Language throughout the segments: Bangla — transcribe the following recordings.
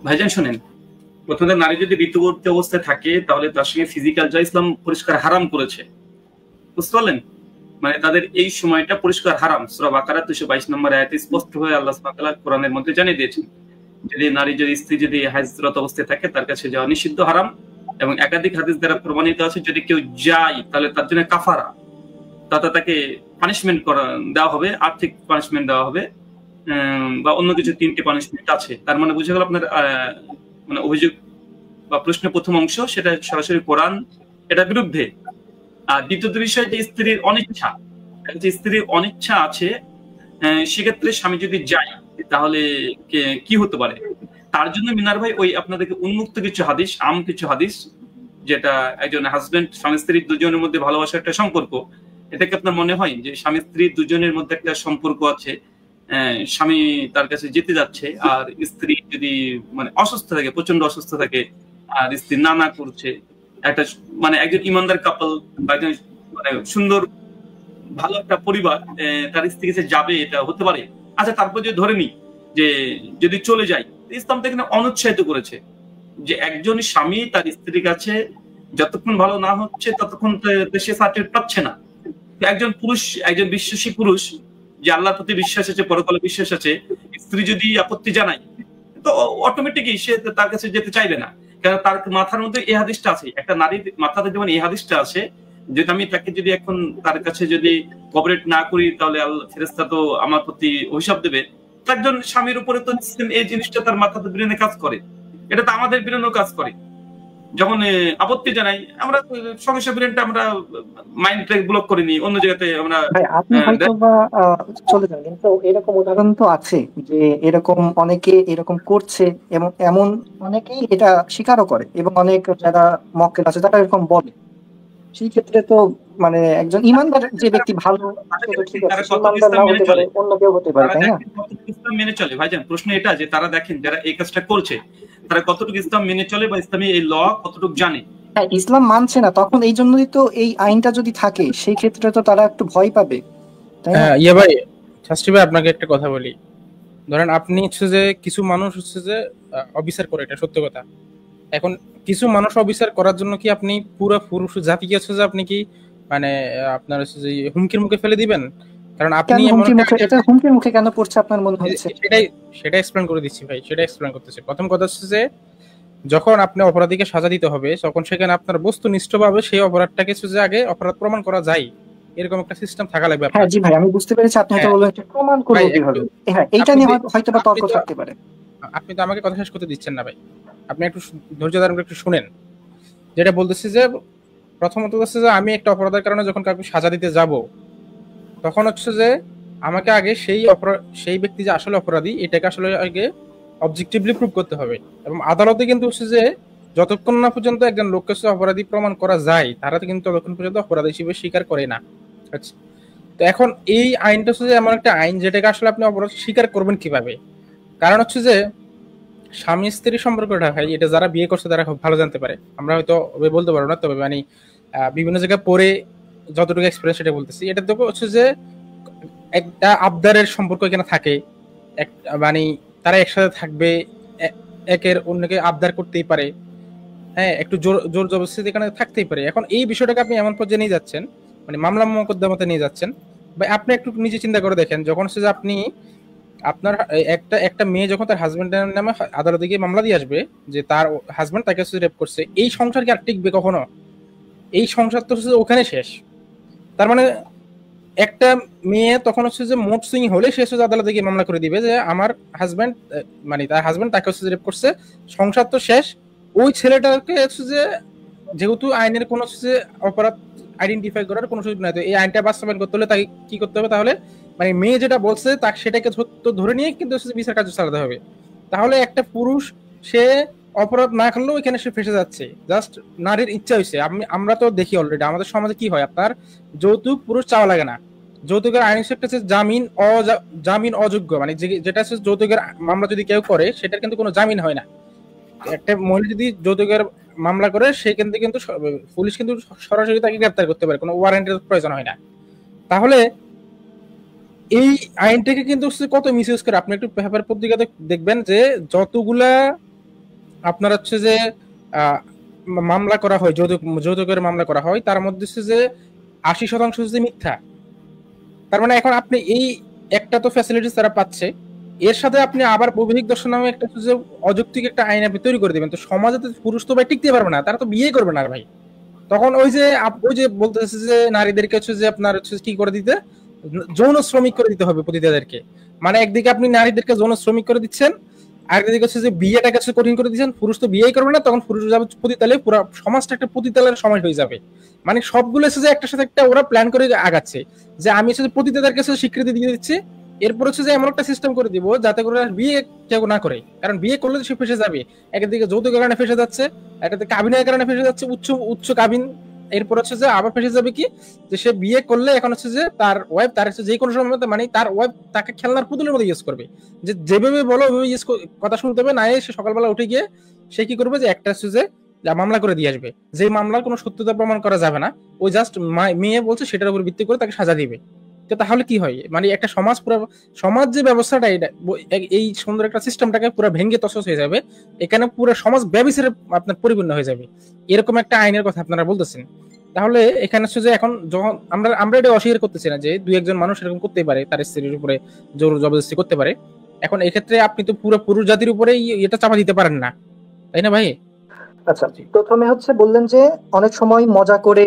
ভাইজান শোনেন, প্রথমে নারী যদি ঋতুবতী অবস্থায় থাকে তাহলে তার সঙ্গে ফিজিক্যাল যা ইসলাম পরিষ্কার হারাম করেছে, বুঝতে পারলেন? মানে তাদের এই সময়টা পরিষ্কার হারাম। সূরা বাকারা 222 নম্বর আয়াতে স্পষ্ট হয়ে আল্লাহ সুবহানাহু ওয়া তাআলা কোরআনের মধ্যে জানিয়ে দিয়েছেন, যদি স্ত্রী যদি হাইজরত অবস্থায় থাকে তার কাছে যাওয়া নিষিদ্ধ, হারাম। এবং একাধিক হাদিস দ্বারা প্রমাণিত আছে যদি কেউ যায় তাহলে তার জন্য কাফারা, তাতে তাকে পানিশমেন্ট দেওয়া হবে, আর্থিক পানিশমেন্ট দেওয়া হবে, বা অন্য কিছু 3টি পানিশমেন্ট আছে। তার মানে বুঝে গেল আপনার মানে অভিযোগ বা প্রশ্নের প্রথম অংশ সেটা সরাসরি কোরআন এটার বিরুদ্ধে। আর দ্বিতীয় বিষয় যে স্ত্রীর অনিচ্ছা, স্ত্রীর অনিচ্ছা আছে, সেক্ষেত্রে স্বামী যদি যায় তাহলে কি হতে পারে? তার জন্য মিনার ভাই ওই আপনাদেরকে উন্মুক্ত কিছু হাদিস, কিছু হাদিস, যেটা একজন হাজবেন্ড স্বামী স্ত্রী দুজনের মধ্যে ভালোবাসার একটা সম্পর্ক, এটাকে আপনার মনে হয় যে স্বামী স্ত্রী দুজনের মধ্যে একটা সম্পর্ক আছে, স্বামী তার কাছে যেতে যাচ্ছে আর স্ত্রী যদি মানে অসুস্থ থাকে, প্রচন্ড অসুস্থ থাকে, আর স্ত্রী না করছে, একটা মানে একজন ইমানদার কাপল বা একজন মানে সুন্দর ভালো একটা পরিবার তার স্ত্রী কাছে যাবে, এটা হতে পারে। আচ্ছা, তারপর যে ধরে নি যে যদি চলে যায়, ইসলাম তো এখানে অনুৎসাহিত করেছে যে একজন স্বামী তার স্ত্রীর কাছে যতক্ষণ ভালো না হচ্ছে ততক্ষণ সে সার্টিফিকেট পাচ্ছে না। একজন পুরুষ, একজন বিশ্বাসী পুরুষ যে আল্লাহর প্রতি বিশ্বাস আছে, পরকালে বিশ্বাস আছে, স্ত্রী যদি আপত্তি জানায় তো অটোমেটিকই সে তার কাছে যেতে চাইবে না। কারণ তার মাথার মধ্যে এই হাদিসটা আছে, একটা নারীর মাথাতে যেমন এই হাদিসটা আছে, যদি আমি তাকে যদি এখন তার কাছে যদি কোঅপারেট না করি তাহলে ফেরেশতা তো আমার প্রতি অভিশাপ দেবে। তো একজন স্বামীর উপরে তো এই জিনিসটা তার মাথাতে ব্রেনে কাজ করে, এটা তো আমাদের ব্রেনেও কাজ করে। যখন আপত্তি জানাই আমরা সঙ্গে সঙ্গে ব্রেনটা আমরা মাইন্ডটাকে ব্লক করে নিই, অন্য জায়গাতে আমরা। আপনি হয়তো বা চলে যান, কিন্তু এরকম উদাহরণ তো আছে যে এরকম অনেকে এরকম করছে এবং এমন অনেকেই এটা স্বীকারও করে, এবং অনেক যারা মক্কেল আছে তারা এরকম বলে। সেই ক্ষেত্রে তো মানে একজন ইমানদার যে ব্যক্তি ভালো, সে তো ঠিক আছে, ইমানদার না হতে পারে, অন্য কেউ হতে পারে, তাই না? ইসলাম মেনে চলে ভাইজান, প্রশ্ন এটা যে তারা দেখেন যারা এই কাজটা করছে তারা কতটুকু ইসলাম মেনে চলে বা ইসলামী এই ল কতটুকু জানে। হ্যাঁ, ইসলাম মানছে না, তখন এই জন্যই তো এই আইনটা যদি থাকে সেই ক্ষেত্রে তো তারা একটু ভয় পাবে, তাই না? ইয়ে ভাই, শাস্ত্রী ভাই, আপনাকে একটা কথা বলি। ধরেন আপনি হচ্ছে যে কিছু মানুষ হচ্ছে যে অবিচার করে, এটা সত্য কথা। এখন কিছু মানুষ অবিচার করার জন্য কি আপনি পুরো পুরুষ জাতিকে হচ্ছে যে আপনি কি মানে আপনার হচ্ছে যে হুমকির মুখে ফেলে দিবেন? কারণ আপনি হুমকির মুখে কেন পড়ছে আপনার মনে হচ্ছে? সেটা এক্সপ্লেন করে দিচ্ছি ভাই, সেটা এক্সপ্লেন করতেছি। প্রথম কথা হচ্ছে যে যখন আপনি অপরাধীকে সাজা দিতে হবে তখন সেখানে আপনার বস্তুনিষ্ঠভাবে সেই অপরাধটাকে যে আগে অপরাধ প্রমাণ করা যায় এরকম একটা সিস্টেম থাকা লাগবে। হ্যাঁ জি ভাই, আমি বুঝতে পেরেছি, আপনি হয়তো বলবেন প্রমাণ করব কিভাবে। হ্যাঁ, এইটা নিয়ে হয়তো বা তর্ক থাকতে পারে। আপনি তো আমাকে কথা শেষ করতে দিচ্ছেন না ভাই, আপনি একটু ধৈর্য ধারণ করে একটু শুনেন। যেটা বলতেছি যে প্রথমত হচ্ছে যে আমি একটা অপরাধের কারণে যখন কাউকে সাজা দিতে যাব তখন হচ্ছে যে আমাকে আগে সেই ব্যক্তি যে আসলে অপরাধী এটাকে আসলে আগে অবজেক্টিভলি প্রুভ করতে হবে। এবং আদালতে কিন্তু হচ্ছে যে যতক্ষণ না পর্যন্ত একজন লোককে অপরাধী প্রমাণ করা যায় তারা কিন্তু ততক্ষণ পর্যন্ত অপরাধী হিসেবে স্বীকার করে না। আচ্ছা, তো এখন এই আইনটা হচ্ছে যে এমন একটা আইন যেটাকে আসলে আপনি অপরাধ স্বীকার করবেন কিভাবে? কারণ হচ্ছে যে স্বামী স্ত্রীর সম্পর্কটা ভাই, এটা যারা বিয়ে করছে তারা খুব ভালো জানতে পারে, আমরা হয়তো বলতে পারবো না, তবে মানে বিভিন্ন জায়গায় পড়ে যতটুকু এক্সপিরিয়েন্স সেটা বলতেছি। এটা তো হচ্ছে যে একটা আবদারের সম্পর্ক এখানে থাকে, মানে তারা একসাথে থাকবে, একের অন্যকে আবদার করতেই পারে, হ্যাঁ, একটু জোর জবরদস্তি এখানে থাকতেই পারে। এখন এই বিষয়টাকে আপনি এমন পর্যায়ে নিয়ে যাচ্ছেন, মানে মামলা মোকদ্দমাতে নিয়ে যাচ্ছেন। বা আপনি একটু নিজে চিন্তা করে দেখেন, যখন হচ্ছে যে আপনি আপনার একটা মেয়ে যখন তার হাজবেন্ডের নামে আদালতে গিয়ে মামলা দিয়ে আসবে যে তার হাজবেন্ড তাকে রেপ করছে, এই সংসার কি আর টিকবে কখনো? এই সংসার তো হচ্ছে ওখানে শেষ। তার মানে একটা মেয়ে তখন হচ্ছে যে মোট সুইং হলে সে হচ্ছে আদালতে গিয়ে মামলা করে দিবে যে আমার হাজবেন্ড, মানে তার হাজবেন্ড তাকে হচ্ছে রেপ করছে, সংসার তো শেষ। ওই ছেলেটাকে হচ্ছে যে যেহেতু আইনের কোনো হচ্ছে যে অপরাধ আইডেন্টিফাই করার কোনো সুযোগ নাই, তো এই আইনটা বাস্তবায়ন করতে হলে তাকে কি করতে হবে? তাহলে মানে মেয়ে যেটা বলছে তাকে সেটাকে ধরে নিয়ে কিন্তু বিচার কার্য চালাতে হবে। তাহলে একটা পুরুষ সে অপরাধ না করলেও এখানে সে ফেসে যাচ্ছে, জাস্ট নারীর ইচ্ছা হয়েছে। আমরা তো দেখি অলরেডি আমাদের সমাজে কি হয়, আপনার যৌতুক পুরুষ চাওয়া লাগে না। যৌতুকের আইন একটা হচ্ছে জামিন অযোগ্য, মানে যেটা হচ্ছে যৌতুকের মামলা যদি কেউ করে সেটার কিন্তু কোনো জামিন হয় না। একটা মহিলা যদি যৌতুকের মামলা করে সেখান থেকে কিন্তু পুলিশ কিন্তু সরাসরি তাকে গ্রেপ্তার করতে পারে, কোনো ওয়ারেন্টের প্রয়োজন হয় না। তাহলে এই আইনটাকে কিন্তু কত মিসইউজ করে। আপনি একটু পেপার পত্রিকাতে দেখবেন যে যতগুলা আপনার হচ্ছে যে মামলা করা হয়, যৌতুকের মামলা করা হয়, তার মধ্যে হচ্ছে যে 80% হচ্ছে মিথ্যা। তার মানে এখন আপনি এই একটা তো ফ্যাসিলিটিস তারা পাচ্ছে, এর সাথে আপনি আবার বৈবাহিক দর্শন নামে একটা হচ্ছে যে অযৌক্তিক একটা আইন আপনি তৈরি করে দিবেন, তো সমাজে তো পুরুষ তো ভাই টিকতে পারবে না, তারা তো বিয়ে করবে না আর ভাই। তখন ওই যে ওই যে বলতেছে যে নারীদেরকে হচ্ছে যে আপনার হচ্ছে কি করে দিতে, যৌন শ্রমিক করে দিতে হবে পতিতাদেরকে। মানে একদিকে আপনি নারীদেরকে যৌন শ্রমিক করে দিচ্ছেন, আরেকদিকে হচ্ছে যে বিয়েটাকে হচ্ছে কঠিন করে দিচ্ছেন, পুরুষ তো বিয়েই করবে না, তখন পুরুষ যাবে পতিতালে, পুরো সমাজটা একটা পতিতালের সমাজ হয়ে যাবে। মানে সবগুলো হচ্ছে যে একটার সাথে একটা ওরা প্ল্যান করে আগাচ্ছে যে আমি হচ্ছে পতিতাদের কাছে স্বীকৃতি দিয়ে দিচ্ছি, এরপর হচ্ছে যে এমন একটা সিস্টেম করে দিব যাতে করে বিয়ে কেউ না করে, কারণ বিয়ে করলে সে ফেসে যাবে। একদিকে যৌতুকের কারণে ফেসে যাচ্ছে, একদিকে কাবিনের কারণে ফেসে যাচ্ছে, উচ্চ কাবিন। এরপর হচ্ছে যে আবার ফেসে যাবে কি, যে সে বিয়ে করলে এখন হচ্ছে যে তার ওয়াইফ তার হচ্ছে যে কোনো সময় মানে তার ওয়াইফ তাকে খেলনার পুতুলের মতো ইউজ করবে, যে যেভাবে বলো ওইভাবে ইউজ কথা শুনতে হবে না। সে সকালবেলা উঠে গিয়ে সে কি করবে, যে একটা হচ্ছে যে মামলা করে দিয়ে আসবে, যে মামলার কোনো সত্যতা প্রমাণ করা যাবে না, ওই জাস্ট মেয়ে বলছে সেটার উপর ভিত্তি করে তাকে সাজা দিবে। তো তাহলে কি হয়, মানে একটা সমাজ পুরো সমাজ যে ব্যবস্থাটা এই সুন্দর একটা সিস্টেমটাকে পুরো ভেঙে তছনছ হয়ে যাবে, এখানে পুরো সমাজ ব্যভিচারে আপনার পরিপূর্ণ হয়ে যাবে, এরকম একটা আইনের কথা আপনারা বলতেছেন। তাহলে এখানে হচ্ছে যে এখন যখন আমরা এটা অস্বীকার করতেছি না যে দুই একজন মানুষ এরকম করতেই পারে, তার স্ত্রীর উপরে জোর জবরদস্তি করতে পারে। এখন এক্ষেত্রে আপনি তো পুরো পুরুষ জাতির উপরে এটা চাপা দিতে পারেন না, তাই না ভাই? আচ্ছা, প্রথমে হচ্ছে বললেন যে অনেক সময় মজা করে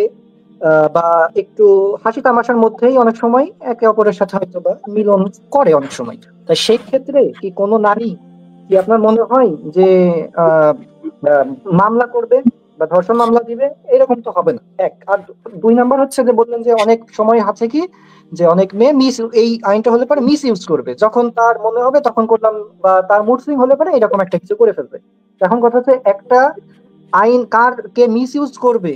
বা একটু হাসি তামাশার মধ্যেই অনেক সময় একে অপরের সাথে হয়তো বা মিলন করে অনেক সময়। তাই সেই ক্ষেত্রে কি কোনো নারী, কি আপনার মনে হয় যে আহ আহ, মামলা করবে বা ধর্ষণ মামলা দিবে? এরকম তো হবে না, এক। আর দুই নাম্বার হচ্ছে যে বললেন যে অনেক সময় আছে কি, যে অনেক মেয়ে এই আইনটা হলে পরে মিস ইউজ করবে, যখন তার মনে হবে তখন করলাম, বা তার মুড সুইং হলে পরে এরকম একটা কিছু করে ফেলবে। এখন কথা হচ্ছে একটা আইন কার কে মিস ইউজ করবে,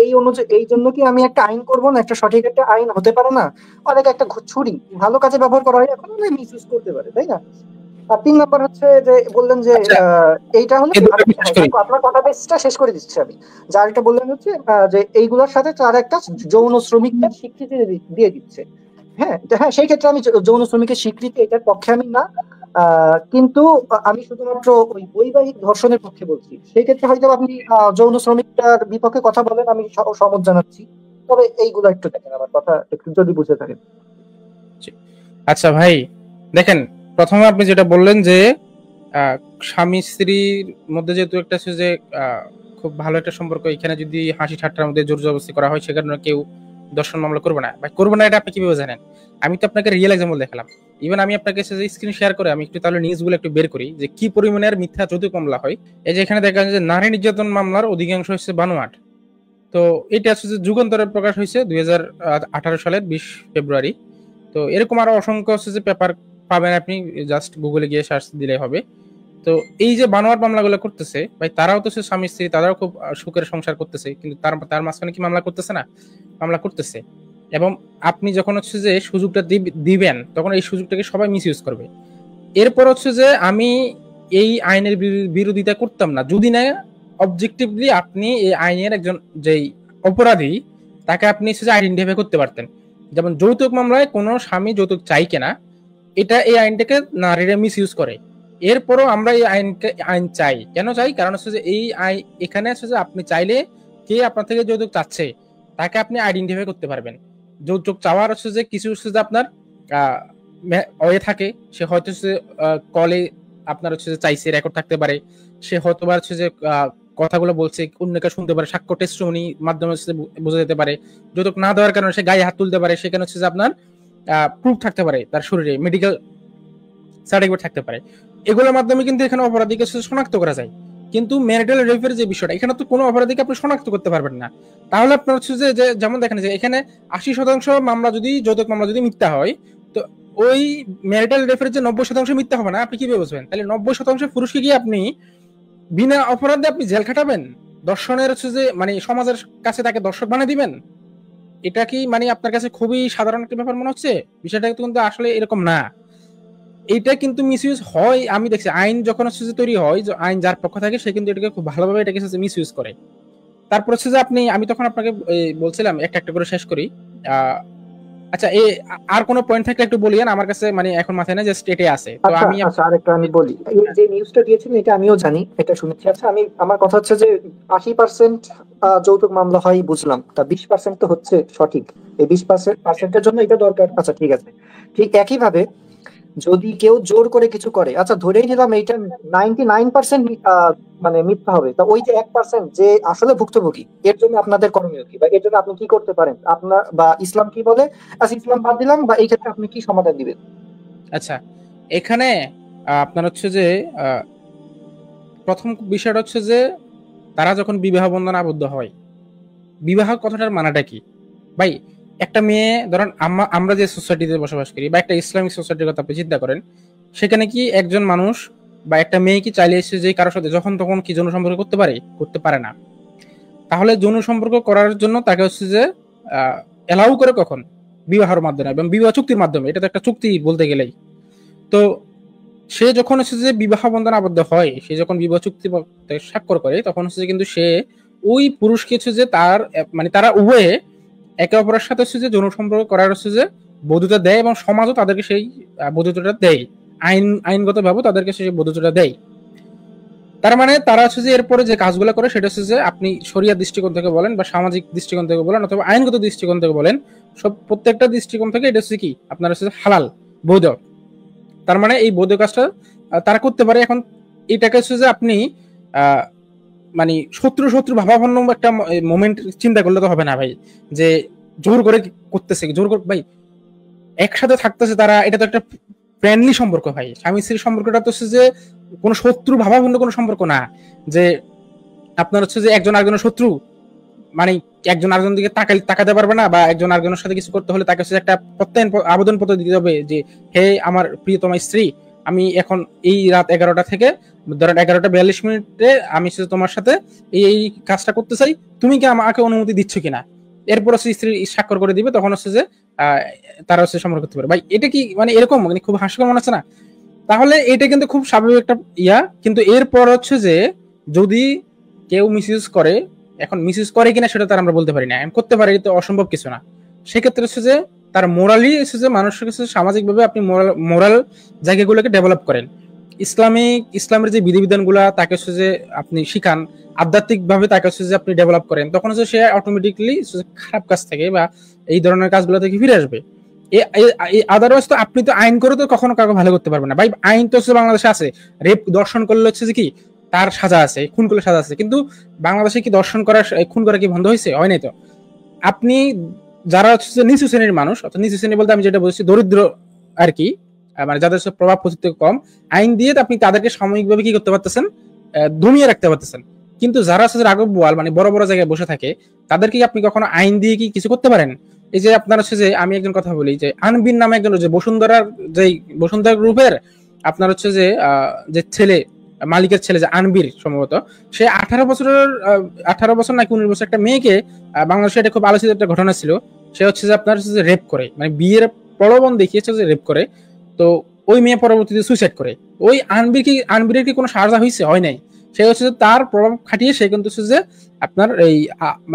এই অনুযায়ী এই জন্য কি আমি একটা আইন করব না? একটা সঠিক একটা আইন হতে পারে না? অনেক একটা ছুরি ভালো কাজে ব্যবহার করা হয়, এখন মিস ইউজ করতে পারে, তাই না? আর তিন নাম্বার হচ্ছে যে বললেন যে আচ্ছা, এইটা হলো এই দুটো শেষ করি। আপনার কথা বেসটা শেষ করে দিচ্ছি আমি। যার এটা বললেন হচ্ছে যে এইগুলোর সাথে তার একটা যৌন শ্রমিকদের স্বীকৃতি দিয়ে দিচ্ছে। হ্যাঁ, হ্যাঁ, সেই ক্ষেত্রে আমি যৌন শ্রমিকের স্বীকৃতি এটার পক্ষে আমি না, কিন্তু আমি শুধুমাত্র ওই বৈবাহিক ধর্ষণের পক্ষে বলছি। সেই ক্ষেত্রে হয়তো আপনি যৌন শ্রমিকটার বিপক্ষে কথা বলেন, আমি সমর্থন জানাচ্ছি। তবে এইগুলো একটু দেখেন, আমার কথা একটু যদি বুঝে থাকেন। আচ্ছা ভাই, দেখেন, প্রথমে আপনি যেটা বললেন যে স্বামী স্ত্রীর মধ্যে যেহেতু একটা আছে যে খুব ভালো একটা সম্পর্ক, এখানে যদি হাসি ঠাট্টার মধ্যে জোর জবরদস্তি করা হয়, সেখানে কেউ দর্শন মামলা করবে না। ভাই করবে না, এটা আপনি কিভাবে জানেন? আমি তো আপনাকে রিয়েল এক্সাম্পল দেখালাম। ইভেন আমি আপনাকে স্ক্রিন শেয়ার করে আমি একটু তাহলে নিউজগুলো একটু বের করি যে কি পরিমাণের মিথ্যা যৌতুক মামলা হয়। এই যে এখানে দেখা যায় যে নারী নির্যাতন মামলার অধিকাংশ হচ্ছে বানোয়াট। তো এটা হচ্ছে যে যুগান্তরে প্রকাশ হয়েছে 2018 সালের 20 ফেব্রুয়ারি। তো এরকম আরো অসংখ্য হচ্ছে যে পেপার পাবেন, আপনি জাস্ট গুগলে গিয়ে সার্চ দিলে হবে। তো এই যে বানোয়াট মামলাগুলো করতেছে ভাই, তারাও তো স্বামী স্ত্রী, তারাও খুব সুখের সংসার করতেছে, কিন্তু তার মাঝখানে কি মামলা করতেছে না? মামলা করতেছে। এবং আপনি যখন হচ্ছে যে সুযোগটা দিবেন, তখন এই সুযোগটাকে সবাই মিস ইউজ করবে। এরপর হচ্ছে যে আমি এই আইনের বিরোধিতা করতাম না যদি না অবজেক্টিভলি আপনি এই আইনের একজন যেই অপরাধী তাকে আপনি আইডেন্টিফাই করতে পারতেন। যেমন যৌতুক মামলায় কোনো স্বামী যৌতুক চাই কিনা, এটা এই আইনটাকে নারীরা মিস ইউজ করে। এরপরও আমরা এই আইন চাই। কেন চাই? কারণ হচ্ছে যে এই আইন এখানে হচ্ছে যে আপনি চাইলে কে আপনার থেকে যৌতুক চাচ্ছে তাকে আপনি আইডেন্টিফাই করতে পারবেন। যৌতুক চাওয়ার হচ্ছে যে কিছু হচ্ছে যে আপনার ওয়ে থাকে, সে হয়তো কলে আপনার হচ্ছে যে চাইছে, রেকর্ড থাকতে পারে, সে হয়তো হচ্ছে যে কথাগুলো বলছে অন্যকে শুনতে পারে, সাক্ষ্য টেস্টিমনি মাধ্যমে বোঝা যেতে পারে। যৌতুক না দেওয়ার কারণে সে গায়ে হাত তুলতে পারে, সেখানে হচ্ছে যে আপনার প্রুফ থাকতে পারে, তার শরীরে মেডিকেল সার্টিফিকেট থাকতে পারে। এগুলোর মাধ্যমে কিন্তু এখানে অপরাধীকে শনাক্ত করা যায়। কিন্তু ম্যারিটাল রেপের যে বিষয়টা, এখানে তো কোনো অপরাধীকে আপনি শনাক্ত করতে পারবেন না। তাহলে আপনার হচ্ছে যে যেমন দেখেন যে এখানে 80% মামলা যদি যৌতুক মামলা যদি মিথ্যা হয়, তো ওই ম্যারিটাল রেপের যে 90% মিথ্যা হবে না, আপনি কিভাবে বুঝবেন? তাহলে 90% পুরুষকে গিয়ে আপনি বিনা অপরাধে আপনি জেল খাটাবেন, দর্শনের হচ্ছে যে মানে সমাজের কাছে তাকে দর্শক বানিয়ে দিবেন? এটা কি মানে আপনার কাছে খুবই সাধারণ একটা ব্যাপার মনে হচ্ছে? বিষয়টা কিন্তু আসলে এরকম না। এইটা কিন্তু মিসইউজ হয়, আমি দেখছি আইন যখন হচ্ছে যে তৈরি হয়, আইন যার পক্ষ থাকে সে কিন্তু এটাকে খুব ভালোভাবে এটাকে মিসইউজ করে। তারপর হচ্ছে যে আমি তখন আপনাকে বলছিলাম একটা একটা করে শেষ করি। আচ্ছা, আর কোনো পয়েন্ট থাকলে একটু বলিয়েন, আমার কাছে মানে এখন মাথায় না, জাস্ট এটাই আছে। তো আচ্ছা আমি আচ্ছা, আরেকটা আমি বলি, এই যে নিউজটা দিয়েছেন এটা আমিও জানি, এটা শুনেছি। আচ্ছা, আমার কথা হচ্ছে যে 80% যৌতুক মামলা হয় বুঝলাম, তা 20% তো হচ্ছে সঠিক, এই 20%-এর জন্য এটা দরকার। আচ্ছা ঠিক আছে, ঠিক একইভাবে যদি কেউ জোর করে কিছু করে, আচ্ছা ধরেই নিলাম এইটা 99% মানে মিথ্যা হবে, তা ওই যে 1% যে আসলে ভুক্তভোগী, এর জন্য আপনাদের করণীয় কি, বা এর জন্য আপনি কি করতে পারেন, আপনার বা ইসলাম কি বলে? আচ্ছা ইসলাম বাদ দিলাম, বা এই ক্ষেত্রে আপনি কি সমাধান দিবেন? আচ্ছা, এখানে আপনার হচ্ছে যে প্রথম বিষয়টা হচ্ছে যে তারা যখন বিবাহ বন্ধনে আবদ্ধ হয়, বিবাহ কথাটার মানেটা কি ভাই? একটা মেয়ে ধরেন, আমরা যে সোসাইটিতে বসবাস করি বা একটা ইসলামিক সোসাইটির কথা আপনি চিন্তা করেন, সেখানে কি একজন মানুষ বা একটা মেয়ে কি চাইলে এসে যে কারোর সাথে যখন তখন কি যৌন সম্পর্ক করতে পারে? করতে পারে না। তাহলে যৌন সম্পর্ক করার জন্য তাকে হচ্ছে যে এলাউ করে কখন? বিবাহের মাধ্যমে এবং বিবাহ চুক্তির মাধ্যমে। এটা তো একটা চুক্তি বলতে গেলেই। তো সে যখন হচ্ছে যে বিবাহ বন্ধনে আবদ্ধ হয়, সে যখন বিবাহ চুক্তি স্বাক্ষর করে, তখন হচ্ছে কিন্তু সে ওই পুরুষকে হচ্ছে যে তার মানে তারা উভয়ে একে অপরের সাথে হচ্ছে যে যৌন সম্পর্ক করার হচ্ছে যে বৈধতা দেয়, এবং সমাজও তাদেরকে সেই বৈধতাটা দেয়। আইনগত ভাবে তাদেরকে সেই বৈধতাটা দেয়। তার মানে তারা হচ্ছে যে এরপরে যে কাজগুলো করে সেটা হচ্ছে যে আপনি শরিয়া দৃষ্টিকোণ থেকে বলেন বা সামাজিক দৃষ্টিকোণ থেকে বলেন অথবা আইনগত দৃষ্টিকোণ থেকে বলেন, সব প্রত্যেকটা দৃষ্টিকোণ থেকে এটা হচ্ছে কি আপনার হচ্ছে হালাল, বৈধ। তার মানে এই বৈধ কাজটা তারা করতে পারে। এখন এটাকে হচ্ছে যে আপনি মানে শত্রু শত্রু ভাবাপন্ন একটা মোমেন্ট চিন্তা করলে তো হবে না ভাই, যে জোর করে করতেছে, জোর করে ভাই একসাথে থাকতেছে তারা, এটা তো একটা ফ্রেন্ডলি সম্পর্ক ভাই। স্বামী স্ত্রীর সম্পর্কটা তো হচ্ছে যে কোনো শত্রু ভাবাপন্ন কোনো সম্পর্ক না, যে আপনার হচ্ছে যে একজন আরেকজনের শত্রু, মানে একজন আরেকজন দিকে তাকাতে পারবে না, বা একজন আরেকজনের সাথে কিছু করতে হলে তাকে হচ্ছে একটা প্রত্যয়ন আবেদন পত্র দিতে হবে যে হে আমার প্রিয়তমা স্ত্রী, আমি এখন এই রাত 11টা থেকে ধরেন 11টা 42 মিনিটে আমি তোমার সাথে এই কাজটা করতে চাই, তুমি কি আমাকে অনুমতি দিচ্ছ কিনা? এরপর হচ্ছে স্ত্রী স্বাক্ষর করে দিবে, তখন হচ্ছে যে তারা হচ্ছে সম্পর্ক করতে পারে। ভাই এটা কি মানে এরকম মানে খুব হাস্যকর মনে হচ্ছে না? তাহলে এটা কিন্তু খুব স্বাভাবিক একটা কিন্তু এরপর হচ্ছে যে যদি কেউ মিসইউজ করে, এখন মিসইউজ করে কিনা সেটা তার আমরা বলতে পারি না, করতে পারি, তো অসম্ভব কিছু না। সেক্ষেত্রে হচ্ছে যে তার মোরালি হচ্ছে যে মানুষের কাছে সামাজিকভাবে আপনি মোরাল জায়গাগুলোকে ডেভেলপ করেন, ইসলামের যে বিধিবিধানগুলা তাকে হচ্ছে যে আপনি শিখান, আধ্যাত্মিক ভাবে তাকে হচ্ছে যে আপনি ডেভেলপ করেন, তখন হচ্ছে সে অটোমেটিকলি খারাপ কাজ থেকে বা এই ধরনের কাজগুলো থেকে ফিরে আসবে। আদারওয়াইজ তো আপনি তো আইন করে তো কখনো কাউকে ভালো করতে পারবেন না ভাই। আইন তো হচ্ছে বাংলাদেশে আছে, রেপ দর্শন করলে হচ্ছে যে কি তার সাজা আছে, খুন করলে সাজা আছে, কিন্তু বাংলাদেশে কি দর্শন করা খুন করা কি বন্ধ হয়েছে? হয় নাই তো। আপনি যারা হচ্ছে যে নিচু শ্রেণীর মানুষ, অর্থাৎ নিচু শ্রেণী বলতে আমি যেটা বলছি দরিদ্র আর কি, মানে যাদের প্রভাব প্রতিপত্তি কম, আইন দিয়ে আপনি তাদেরকে সাময়িকভাবে কি করতে পারতেছেন? দমিয়ে রাখতে পারতেছেন। কিন্তু যারা হচ্ছে রাঘব বোয়াল মানে বড় বড় জায়গায় বসে থাকে, তাদেরকে আপনি কখনো আইন দিয়ে কি কিছু করতে পারেন? এই যে আপনার হচ্ছে যে আমি একজন কথা বলি যে আনবিন নামে একজন, যে বসুন্ধরা গ্রুপের আপনার হচ্ছে যে ছেলে, মালিকের ছেলে যে আনবির সম্ভবত, সে 18 বছর নাকি 19 বছর একটা মেয়েকে, বাংলাদেশে এটা খুব আলোচিত একটা ঘটনা ছিল, সে হচ্ছে যে আপনার হচ্ছে যে রেপ করে, মানে বিয়ের প্রলোভন দেখিয়েছে যে রেপ করে, তো ওই মেয়ে পরবর্তীতে সুইসাইড করে। ওই আনবিরের কি কোনো সাজা হয়েছে? হয় নাই। সে হচ্ছে যে তার প্রভাব খাটিয়ে সে কিন্তু হচ্ছে যে আপনার এই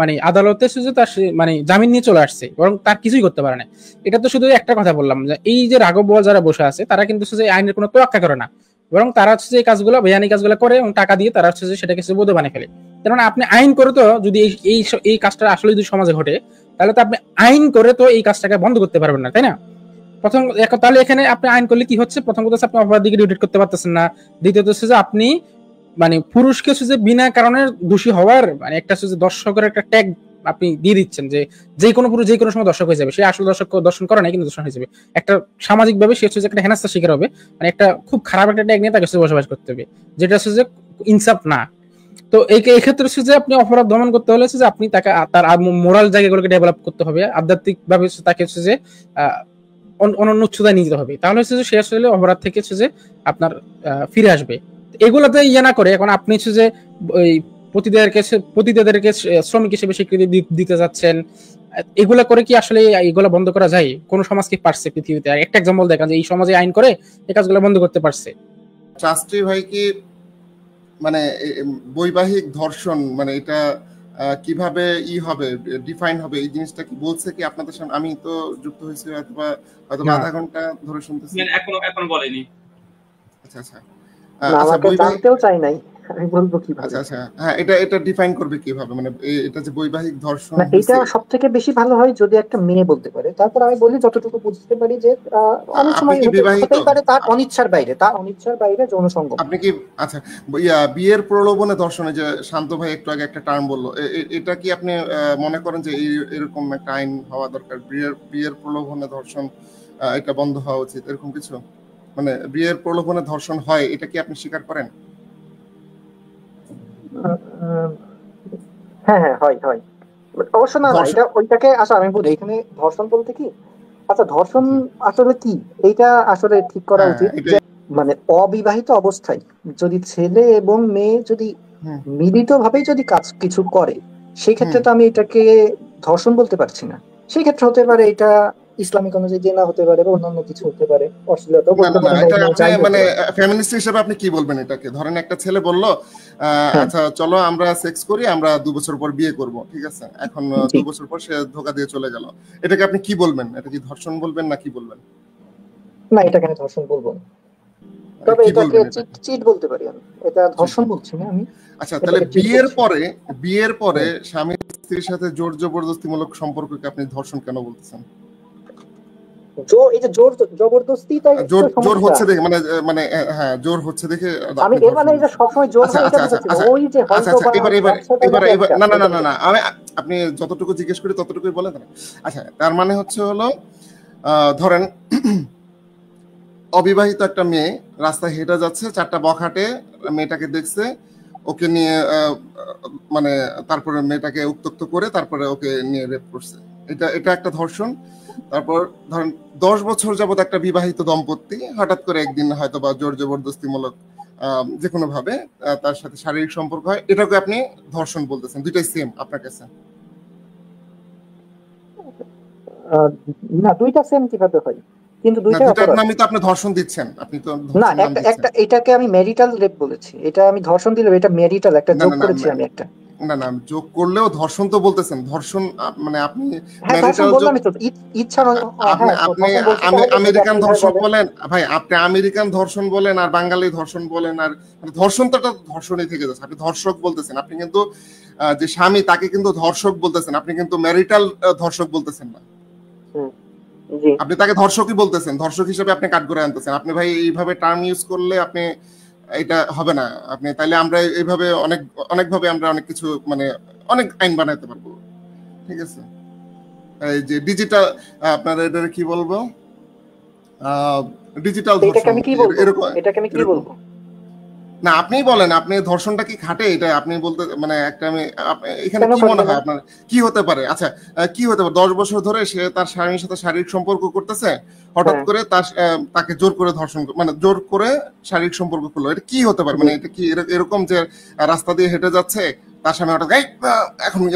মানে আদালতে হচ্ছে যে তার মানে জামিন নিয়ে চলে আসছে, বরং তার কিছুই করতে পারে না। এটা তো শুধু একটা কথা বললাম যে এই যে রাঘব বোয়াল যারা বসে আছে তারা কিন্তু হচ্ছে যে আইনের কোনো তোয়াক্কা করে না, বরং তারা হচ্ছে যে এই কাজগুলো বেআইনি কাজগুলো করে এবং টাকা দিয়ে তারা হচ্ছে যে সেটাকে বৈধ বানিয়ে ফেলে। তার মানে আপনি আইন করে তো যদি এই কাজটা আসলে যদি সমাজে ঘটে, তাহলে তো আপনি আইন করে তো এই কাজটাকে বন্ধ করতে পারবেন না, তাই না? তাহলে এখানে আপনি আইন করলে কি হচ্ছে? প্রথম কথা আপনি অপরাধীকে ডিটেক্ট করতে পারতেছেন না। দ্বিতীয়ত হচ্ছে যে আপনি মানে পুরুষকে হচ্ছে যে বিনা কারণে দোষী হওয়ার মানে একটা হচ্ছে যে দর্শকের একটা ট্যাগ আপনি দিয়ে দিচ্ছেন, যে যে কোনো পুরুষ যে কোনো সময় দর্শক হয়ে যাবে, সে আসলে দর্শন করে না কিন্তু দর্শন হয়ে যাবে। একটা সামাজিক ভাবে সে হচ্ছে যে একটা হেনাস্তার শিকার হবে, মানে একটা খুব খারাপ একটা ট্যাগ নিয়ে তাকে বসবাস করতে হবে, যেটা হচ্ছে যে ইনসাফ না। তো এই ক্ষেত্রে হচ্ছে যে আপনি অপরাধ দমন করতে হলে হচ্ছে যে আপনি তাকে তার মোরাল জায়গাগুলোকে ডেভেলপ করতে হবে, আধ্যাত্মিক ভাবে তাকে হচ্ছে যে অনন্য উচ্চতায় নিয়ে যেতে হবে, তাহলে হচ্ছে যে সে আসলে অপরাধ থেকে হচ্ছে যে আপনার ফিরে আসবে। এগুলাতে না করে এখন আপনি হচ্ছে যে ওই পতিতাদেরকে শ্রমিক হিসেবে স্বীকৃতি দিতে যাচ্ছেন, এগুলা করে কি আসলে এগুলা বন্ধ করা যায়? কোন সমাজ কি পারছে পৃথিবীতে? একটা এক্সাম্পল দেখান যে এই সমাজে আইন করে এই কাজগুলো বন্ধ করতে পারছে। শাস্ত্রী ভাই কি মানে বৈবাহিক ধর্ষণ মানে এটা কিভাবে হবে, ডিফাইন হবে, এই জিনিসটা কি বলছে কি আপনাদের সামনে? আমি তো যুক্ত হয়েছি হয়তো আধা ঘন্টা ধরে শুনতেছি। এখনো বলেনি। আচ্ছা আচ্ছা আমাকে জানতেও চাই নাই, আমি বলবো কিভাবে। আচ্ছা আচ্ছা, হ্যাঁ, এটা ডিফাইন করবে কিভাবে, মানে এটা যে বৈবাহিক ধর্ষণ, না, এটা সবথেকে বেশি ভালো হয় যদি একটা মেয়ে বলতে পারে। তারপর আমি বলি যতটুকু বুঝতে পারি যে অনেক সময় হতেই পারে তার অনিচ্ছার বাইরে যৌন সঙ্গম। আপনি কি আচ্ছা বিয়ের প্রলোভনে ধর্ষণে যে শান্ত ভাই একটু আগে একটা টার্ম বললো, এটা কি আপনি মনে করেন যে এরকম একটা আইন হওয়া দরকার, বিয়ের প্রলোভনে ধর্ষণ এটা বন্ধ হওয়া উচিত, এরকম কিছু? মানে বিয়ের প্রলোভনে ধর্ষণ হয়, এটা কি আপনি স্বীকার করেন? হ্যাঁ হ্যাঁ, হয় হয় অবশ্য। না, এটা ওইটাকে আচ্ছা আমি বলি, এখানে ধর্ষণ বলতে কি, আচ্ছা ধর্ষণ আসলে কি, এইটা আসলে ঠিক করা উচিত। মানে অবিবাহিত অবস্থায় যদি ছেলে এবং মেয়ে যদি মিলিত ভাবে যদি কাজ কিছু করে, সেক্ষেত্রে তো আমি এটাকে ধর্ষণ বলতে পারছি না। সেক্ষেত্রে হতে পারে এটা ইসলামিক অনুযায়ী জেনা হতে পারে বা অন্যান্য কিছু হতে পারে, অশ্লীলতা বলতে পারে। মানে ফেমিনিস্ট হিসেবে আপনি কি বলবেন এটাকে? ধরেন একটা ছেলে বলল আচ্ছা চলো আমরা সেক্স করি, আমরা 2 বছর পর বিয়ে করব, ঠিক আছে, এখন 2 বছর পর সে ধোঁকা দিয়ে চলে গেল, এটাকে আপনি কি বলবেন? এটা কি ধর্ষণ বলবেন না কি বলবেন? না, এটাকে আমি ধর্ষণ বলবো না, তবে এটাকে চিট বলতে পারি আমি, এটা ধর্ষণ বলছি না আমি। আচ্ছা, তাহলে বিয়ের পরে স্বামী স্ত্রীর সাথে জোর জবরদস্তিমূলক সম্পর্ককে আপনি ধর্ষণ কেন বলতেছেন? এই যে জোর জবরদস্তি, তাই জোর হচ্ছে দেখে, মানে হ্যাঁ, জোর হচ্ছে দেখে আমি এর মানে যে সবসময় জোর হয় এটা বলছি না। ওই যে হয়তো এবার না আমি আপনি যতটুকু জিজ্ঞেস করি ততটুকুই বলেন না। আচ্ছা, তার মানে হচ্ছে হলো ধরেন অবিবাহিত একটা মেয়ে রাস্তায় হেঁটে যাচ্ছে, 4টা বখাটে মেয়েটাকে দেখছে, ওকে নিয়ে মানে তারপরে মেয়েটাকে উত্ত্যক্ত করে তারপরে ওকে নিয়ে রেপ করছে, এটা একটা ধর্ষণ। তারপর ধরেন 10 বছর যাবত একটা বিবাহিত দম্পতি হঠাৎ করে একদিন হয়তো বা জোর জবরদস্তিমূলক যে কোনো ভাবে তার সাথে শারীরিক সম্পর্ক হয়, এটাকে আপনি ধর্ষণ বলতেছেন? দুইটাই সেম আপনার কাছে? না, দুইটা সেম কিভাবে হয়? কিন্তু দুইটা অপরাধ। নামই তো আপনি ধর্ষণ দিচ্ছেন, আপনি তো না, একটা এটাকে আমি ম্যারিটাল রেপ বলেছি, এটা আমি ধর্ষণ দিলে এটা ম্যারিটাল একটা যোগ করেছি আমি একটা। না যোগ করলেও ধর্ষণ তো বলতেছেন, ধর্ষণ মানে আপনি ম্যারিটাল বললামই তো, ইচ্ছা আপনি আমেরিকান ধর্ষণ বলেন ভাই, আপনি আমেরিকান ধর্ষণ বলেন আর বাঙালি ধর্ষণ বলেন, আর ধর্ষণ তো ধর্ষণই থেকে যাচ্ছে। আপনি ধর্ষক বলতেছেন, আপনি কিন্তু যে স্বামী তাকে কিন্তু ধর্ষক বলতেছেন, আপনি কিন্তু ম্যারিটাল ধর্ষক বলতেছেন না। আপনি তাকে ধর্ষকই বলতেছেন, ধর্ষক হিসেবে আপনি কাঠগড়ায় আনতেছেন। আপনি ভাই এইভাবে টার্ম ইউজ করলে আপনি এটা হবে না। আপনি তাইলে আমরা এইভাবে অনেকভাবে আমরা অনেক কিছু মানে অনেক আইন বানাইতে পারবো, ঠিক আছে? এই যে ডিজিটাল, আপনারা এটা কি বলবো, ডিজিটাল ধর্ষণ, এটাকে আমি কি বলবো? না আপনি বলেন, আপনি ধর্ষণটা কি খাটে? এটা আপনি বলতে মানে একটা আমি এখানে কি মনে হয় আপনার কি হতে পারে? আচ্ছা, কি হতে পারে 10 বছর ধরে সে তার স্বামীর সাথে শারীরিক সম্পর্ক করতেছে, হঠাৎ করে তাকে জোর করে ধর্ষণ, মানে জোর করে শারীরিক সম্পর্ক করলো, এটা কি হতে পারে? মানে এটা কি এরকম যে রাস্তা দিয়ে হেঁটে যাচ্ছে, তার স্বামী হঠাৎ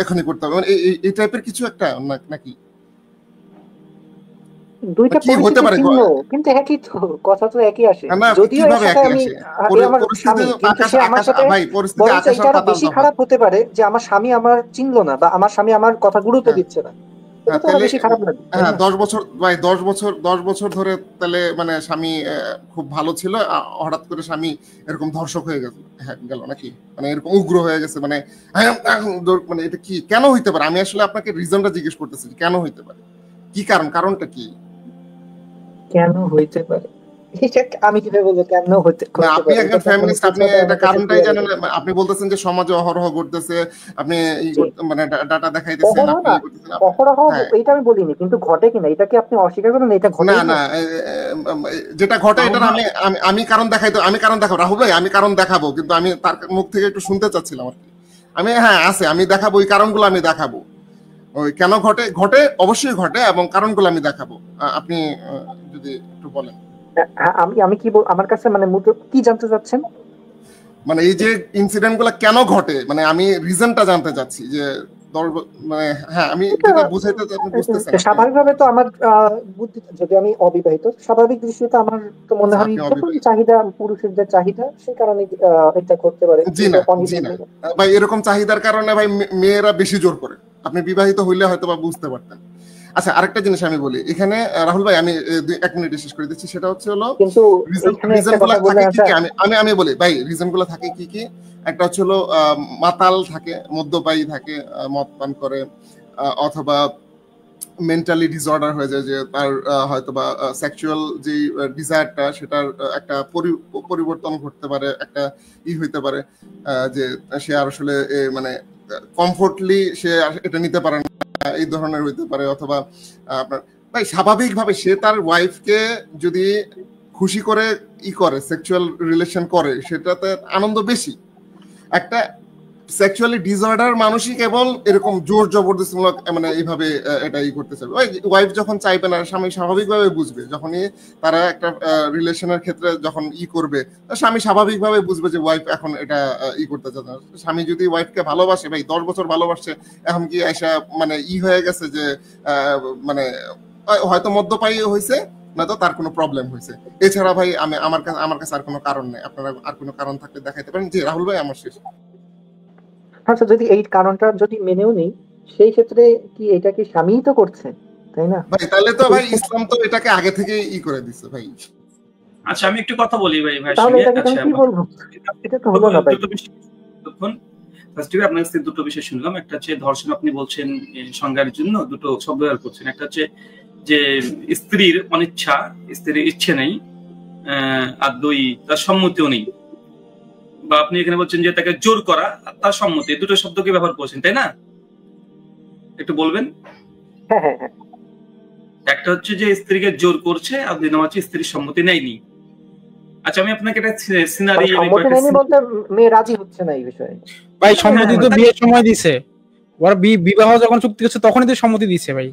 এখনই করতে হবে, মানে এই টাইপের কিছু একটা নাকি? দুইটা পরিস্থিতি ভিন্ন, কিন্তু একই তো কথা, তো একই আসে। যদিও এর সাথে আমি আমার স্বামী, কিন্তু সে আমার সাথে এটা বেশি খারাপ হতে পারে যে আমার স্বামী আমার চিনলো না বা আমার স্বামী আমার কথা গুরুত্ব দিচ্ছে না, এটা তো বেশি খারাপ লাগে। হ্যাঁ, 10 বছর ভাই, 10 বছর ধরে তাহলে মানে স্বামী খুব ভালো ছিল, হঠাৎ করে স্বামী এরকম ধর্ষক হয়ে গেল নাকি? মানে এরকম উগ্র হয়ে গেছে, মানে মানে এটা কি কেন হইতে পারে? আমি আসলে আপনাকে রিজনটা জিজ্ঞেস করতেছি, কেন হইতে পারে, কি কারণটা কি? কেন হইতে পারে আমি কিভাবে বলবো কেন হইতে পারে? আপনি একজন ফেমিনিস্ট, আপনি এটা কারণটাই জানেন না। আপনি বলতেছেন যে সমাজে অহরহ ঘটতেছে, আপনি মানে ডাটা দেখাইতেছেন, আপনি অহরহ, এটা আমি বলিনি, কিন্তু ঘটে কিনা এটা কি আপনি অস্বীকার করেন? এটা ঘটে না, যেটা ঘটে এটা আমি কারণ দেখাবো রাহুল ভাই, আমি কারণ দেখাবো, কিন্তু আমি তার মুখ থেকে একটু শুনতে চাচ্ছিলাম আর কি। আমি আমি দেখাবো, ওই কারণগুলো আমি দেখাবো, ওই কেন ঘটে অবশ্যই ঘটে, এবং কারণগুলো আমি দেখাবো। আপনি যদি একটু বলেন। আমি কি আমার কাছে মানে কি জানতে চাচ্ছেন? মানে এই যে ইনসিডেন্ট গুলা কেন ঘটে, মানে আমি রিজনটা জানতে চাচ্ছি, যে মানে হ্যাঁ আমি যেটা বুঝাইতে আপনি বুঝতেছেন স্বাভাবিকভাবে তো আমার বুদ্ধি, যদি আমি অবিবাহিত, স্বাভাবিক দৃষ্টিতে আমার তো মনে হয় চাহিদা, পুরুষের যে চাহিদা, সেই কারণে এটা করতে পারে। জি না ভাই, এরকম চাহিদার কারণে ভাই মেয়েরা বেশি জোর করে। আপনি বিবাহিত হইলে হয়তো বা বুঝতে পারতেন। আচ্ছা, আরেকটা জিনিস আমি বলি এখানে রাহুল ভাই, আমি 1 মিনিট শেষ করে দিচ্ছি। সেটা হচ্ছে হলো আমি বলি ভাই, রিজন গুলো থাকে কি কি। একটা হচ্ছে হলো মাতাল থাকে, মদ্যপায়ী থাকে, মদ পান করে, অথবা মেন্টালি ডিসঅর্ডার হয়ে যায়, যে তার হয়তো বা সেক্সুয়াল যে ডিজায়ারটা সেটার একটা পরিবর্তন ঘটতে পারে, একটা হইতে পারে যে সে আসলে মানে কমফোর্টলি সে এটা নিতে পারে না, এই ধরনের হইতে পারে। অথবা আপনার ভাই স্বাভাবিকভাবে সে তার ওয়াইফকে যদি খুশি করে করে সেক্সুয়াল রিলেশন করে, সেটাতে আনন্দ বেশি। একটা সেক্সুয়ালি ডিসঅর্ডার মানুষই কেবল এরকম জোর জবরদস্তিমূলক মানে এইভাবে এটা করতে চাইবে। ওয়াইফ যখন চাইবে না, স্বামী স্বাভাবিকভাবে বুঝবে। যখনই তারা একটা রিলেশনের ক্ষেত্রে যখন করবে, স্বামী স্বাভাবিকভাবে বুঝবে যে ওয়াইফ এখন এটা করতে চাচ্ছে না। স্বামী যদি ওয়াইফকে ভালোবাসে, ভাই 10 বছর ভালোবাসে, এখন কি এসা মানে হয়ে গেছে যে মানে হয়তো মদ্যপায়ী হয়েছে, না তো তার কোনো প্রবলেম হয়েছে। এছাড়া ভাই আমার কাছে আর কোনো কারণ নেই। আপনারা আর কোনো কারণ থাকলে দেখাইতে পারেন। জি রাহুল ভাই, আমার শেষ। আচ্ছা, যদি এই কারণটা যদি মেনেও নেই, সেই ক্ষেত্রে কি এটা কি স্বামীই তো করছে, তাই না ভাই? তাহলে তো ভাই ইসলাম তো এটাকে আগে থেকে করে দিচ্ছে ভাই। আচ্ছা, আমি একটু কথা বলি ভাই। তাহলে এটাকে আমি কি বলবো, এটা তো হলো না ভাই। তখন ফার্স্ট আপনার কাছে দুটো বিষয় শুনলাম। একটা হচ্ছে ধর্ষণ, আপনি বলছেন সংজ্ঞার জন্য দুটো শব্দ ব্যবহার করছেন। একটা হচ্ছে যে স্ত্রীর অনিচ্ছা, স্ত্রীর ইচ্ছে নেই, আর 2 তার সম্মতিও নেই, বা আপনি এখানে বলছেন যে তাকে জোর করা আর তার সম্মতি, দুটো শব্দকে ব্যবহার করছেন, তাই না? একটু বলবেন। হ্যাঁ হ্যাঁ হ্যাঁ। একটা হচ্ছে যে স্ত্রীকে জোর করছে, আর 2 নম্বর হচ্ছে স্ত্রীর সম্মতি নেয়নি। আচ্ছা, আমি আপনাকে একটা সিনারি বলতে মেয়ে রাজি হচ্ছে না এই বিষয়ে। ভাই সম্মতি তো বিয়ের সময় দিছে, ওরা বিবাহ যখন চুক্তি করছে তখনই তো সম্মতি দিছে ভাই।